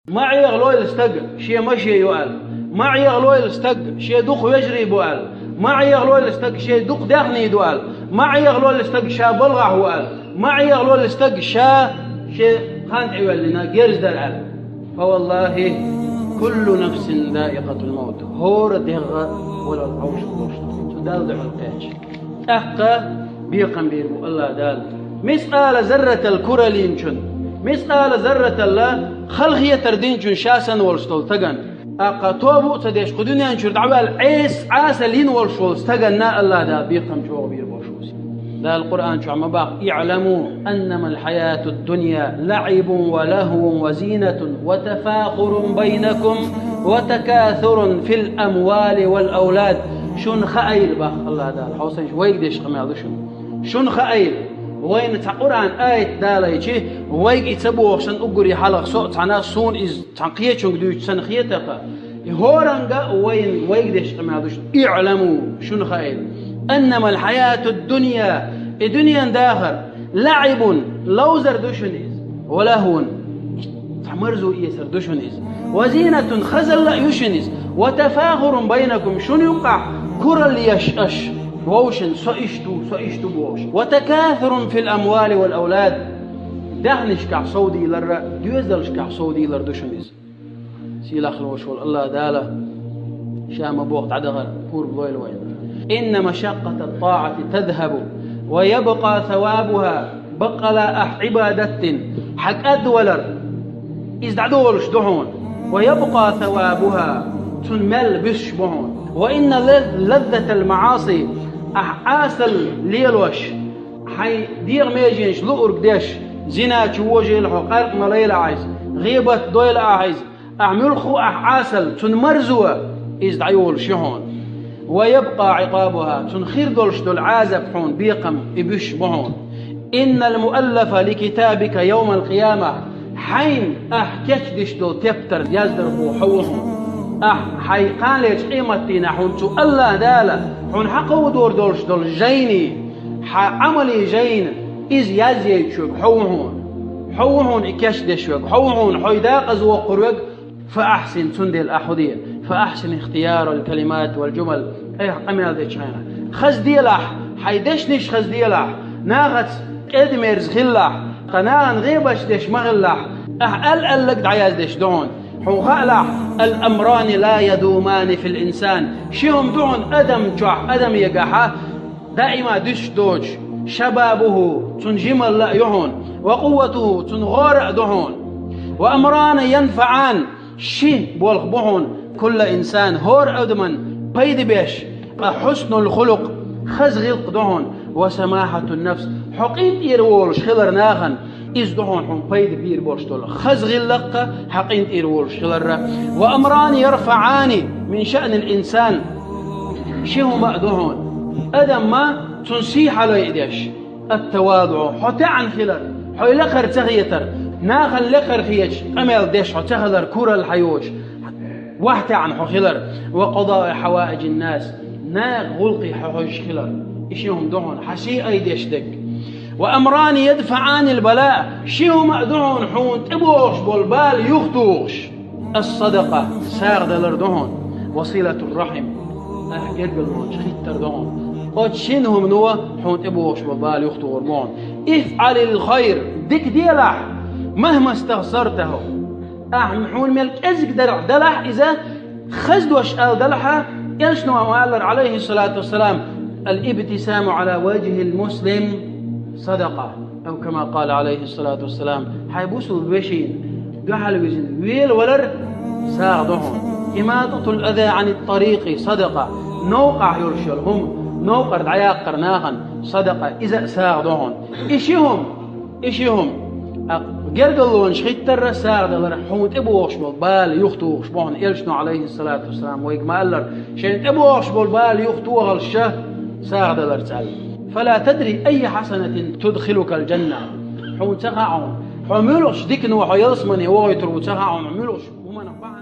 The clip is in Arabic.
معي غلوي الاستق شي مشي يؤل، معي غلوي الاستق شي دق يجري بؤل، معي غلوي الاستق شي دق دغني دؤل، معي غلوي الاستق شا بلغه هؤل، معي غلوي الاستق شا شي خانت عيولنا جيرز درال. فوالله كل نفس ذائقة الموت هور دغ ولا العوش بوش تدال دع القاش أحقا بيقم بيربو الله دال مثقال ذرة الكرة لينشن مثقال ذرة الله خلقية تردينشن شاسا والشتول تغن أقا توبو تديش قدوني أنشر دعوال عيس عاسا لين والشتول تغن نا الله دال بيقم شو بيربو شوسي لا القرآن شو عم باق اعلموا أنما الحياة الدنيا لعب ولهو وزينة وتفاخر بينكم وتكاثر في الأموال والأولاد شن خايل باق الله دال حوسن ويقدش قمال شن خايل وين القرآن آية داليشي ويق يتبو شن أقري حلق صوت عنا صون إز تنقية شن قدوش سنخيتك هورنجا وين ويقدش قمال اعلموا شن خايل أنما الحياة الدنيا داخل لعب لو زردوشنيز ولهون تحمرزو يسردوشنيز وزينة خزل يشنيز وتفاخر بينكم شن يقع كرل يشأش ووشن سئشتو بوش وتكاثر في الأموال والأولاد دهنش كع صودي لر ديوزلش كع صودي لردوشنيز سيلاخ الوشول الله داله شام بوقت عدغر بور بلويل وين إن مشقة الطاعة تذهب ويبقى ثوابها بقلا عبادة حق أدولر إزدعدولش دهون ويبقى ثوابها تنمل بشبهون وإن لذة المعاصي أحاسل ليلوش حي دير ميجينش لؤر قديش زنا شوجي الحقارق مليل عايز غيبة دويل عايز أعملخو أحاسل تنمرزوه إزدعيول شهون ويبقى عقابها تنخير دولش دول عازب حون بيقم إبش بهون إن المؤلف لكتابك يوم القيامة حين أحكيش ديش دول تبتر يزدربو حوهم حيقان ليش قيمتنا حون تو الله دالا حون حقو دور دولش دول جيني عملي جين إز يزيد شوك حوهون إكاش ديشوك حوهون حيداق وقروك فأحسن تندي الأحودية فأحسن اختيار الكلمات والجمل أي قمي هذا شينا خز ديلح حيدشنش خز ديلح ناغت إدميرز خلح قناغن غيبش ديش مغلح ألك دعياز ديش دون حوخالح الأمران لا يدومان في الإنسان شيهم دون أدم يقحا دائما دش دوج شبابه تنجمل لا يهون وقوته تنغور دهون وأمران ينفعان شي بولغ بهون كل إنسان هور أدمن بيد بيش حسن الخلق خزغلق دهون وسماحة النفس حقين إيرولش خلر ناخن إز دهون حن بيد بير بولشتول خزغلق حقين إيرولش خلر وأمران يرفعان من شأن الإنسان شهما دهون أدم ما تنسيح على إيديش التواضع حتى عن خلر حي لخر تغيتر ناخل لخر خيش أمل ديش حتى خلر كورا الحيوش وحتى عن خلر وقضاء حوائج الناس ناغ غلقي حوش خلر إشيهم دهون حشي أيديش دك وأمران يدفعان البلاء شيهم دهون حون تبوش بالبال يخطوش الصدقة ساغ دلر دهون وصلة الرحم أحجر بالموش خيتر دهون وتشينهم نوا حون تبوش بالبال يخطو ورمون افعل الخير ديك ديلح مهما استغصرته حون ملك ازك درع دلح إذا خزدوش آل دلحة يلشنوا وقال عليه الصلاة والسلام الابتسام على وجه المسلم صدقة أو كما قال عليه الصلاة والسلام حيبوسوا بشين قحل بجن ويل ولر ساعدهم إماطة الأذى عن الطريق صدقة نوقع يرشلهم نوقر دعياق قرناغن صدقة إذا ساعدهم إشيهم قرقلون شخيتر ساعد لرحوم تبوش بالبال يخطوش بون إلشنو عليه الصلاة والسلام ويقما ألر شين تبوش بالبال يخطوها الشه ساعد لرتعل فلا تدري أي حسنة تدخلك الجنة حون تقعون حملوش ديكن وحيلصمني وغيترو تقعون عملوش وما نفعنا